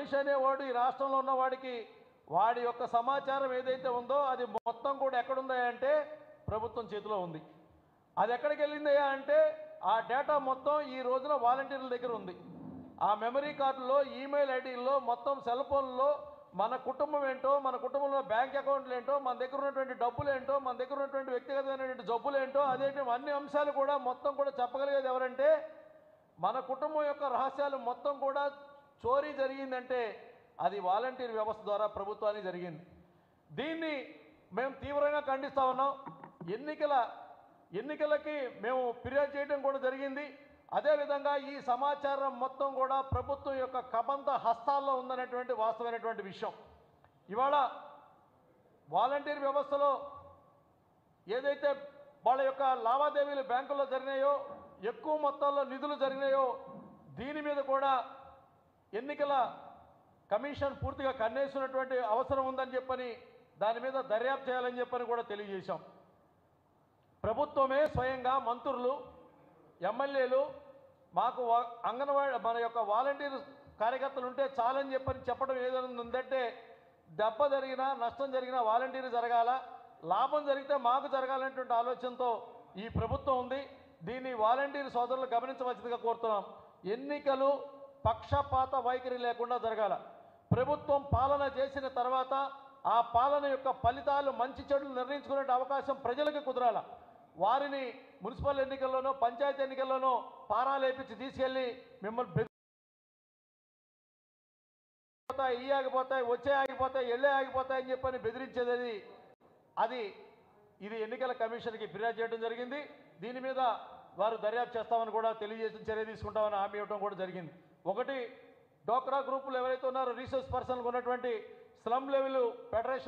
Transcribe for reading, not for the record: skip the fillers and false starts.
మనిషి అనేవాడు ఈ రాష్ట్రంలో ఉన్నవాడికి వాడి యొక్క సమాచారం ఏదైతే ఉందో అది మొత్తం కూడా ఎక్కడుందయా అంటే ప్రభుత్వం చేతిలో ఉంది. అది ఎక్కడికి వెళ్ళిందయ్యా అంటే ఆ డేటా మొత్తం ఈ రోజున వాలంటీర్ల దగ్గర ఉంది. ఆ మెమరీ కార్డులో, ఈమెయిల్ ఐడీల్లో, మొత్తం సెల్ ఫోన్లో మన కుటుంబం ఏంటో, మన కుటుంబంలో బ్యాంక్ అకౌంట్లు ఏంటో, మన దగ్గర ఉన్నటువంటి డబ్బులు ఏంటో, మన దగ్గర ఉన్నటువంటి వ్యక్తిగతమైనటువంటి జబ్బులు ఏంటో, అదేంటి అన్ని అంశాలు కూడా మొత్తం కూడా చెప్పగలిగేది ఎవరంటే మన కుటుంబం యొక్క రహస్యాలు మొత్తం కూడా చోరీ జరిగిందంటే అది వాలంటీర్ వ్యవస్థ ద్వారా ప్రభుత్వానికి జరిగింది. దీన్ని మేము తీవ్రంగా ఖండిస్తా ఉన్నాం. ఎన్నికలకి మేము ఫిర్యాదు చేయడం కూడా జరిగింది. అదేవిధంగా ఈ సమాచారం మొత్తం కూడా ప్రభుత్వం యొక్క కబంధ హస్తాల్లో ఉందనేటువంటి వాస్తవమైనటువంటి విషయం. ఇవాళ వాలంటీర్ వ్యవస్థలో ఏదైతే వాళ్ళ యొక్క లావాదేవీలు బ్యాంకుల్లో జరిగినాయో, ఎక్కువ మొత్తంలో నిధులు జరిగినాయో, దీని మీద కూడా ఎన్నికల కమిషన్ పూర్తిగా కన్నేసినటువంటి అవసరం ఉందని చెప్పని దాని మీద దర్యాప్తు చేయాలని చెప్పని కూడా తెలియజేశాం. ప్రభుత్వమే స్వయంగా మంత్రులు, ఎమ్మెల్యేలు మాకు అంగన్వాడీ మన యొక్క వాలంటీర్ కార్యకర్తలు ఉంటే చాలని చెప్పడం ఏదైనా ఉందంటే దెబ్బ జరిగినా నష్టం జరిగినా వాలంటీర్ జరగాల, లాభం జరిగితే మాకు జరగాలనేటువంటి ఆలోచనతో ఈ ప్రభుత్వం ఉంది. దీన్ని వాలంటీర్ సోదరులు గమనించవలసిందిగా కోరుతున్నాం. ఎన్నికలు పక్షపాత వైఖరి లేకుండా జరగాల. ప్రభుత్వం పాలన చేసిన తర్వాత ఆ పాలన యొక్క ఫలితాలు మంచి చెడులు నిర్ణయించుకునే అవకాశం ప్రజలకు కుదరాల. వారిని మున్సిపల్ ఎన్నికల్లోనో పంచాయతీ ఎన్నికల్లోనో పారాలేపించి తీసుకెళ్ళి మిమ్మల్ని ఈ ఆగిపోతాయి, వచ్చే ఆగిపోతాయి, ఎళ్ళే ఆగిపోతాయి అని చెప్పని బెదిరించేది ఇది ఎన్నికల కమిషన్కి ఫిర్యాదు చేయడం జరిగింది. దీని మీద వారు దర్యాప్తు చేస్తామని కూడా తెలియజేసి చర్య తీసుకుంటామని హామీ ఇవ్వడం కూడా జరిగింది. ఒకటి, డోక్రా గ్రూపులు ఎవరైతే ఉన్నారో రీసోర్స్ పర్సన్లు ఉన్నటువంటి స్లమ్ లెవెల్ ఫెడరేషన్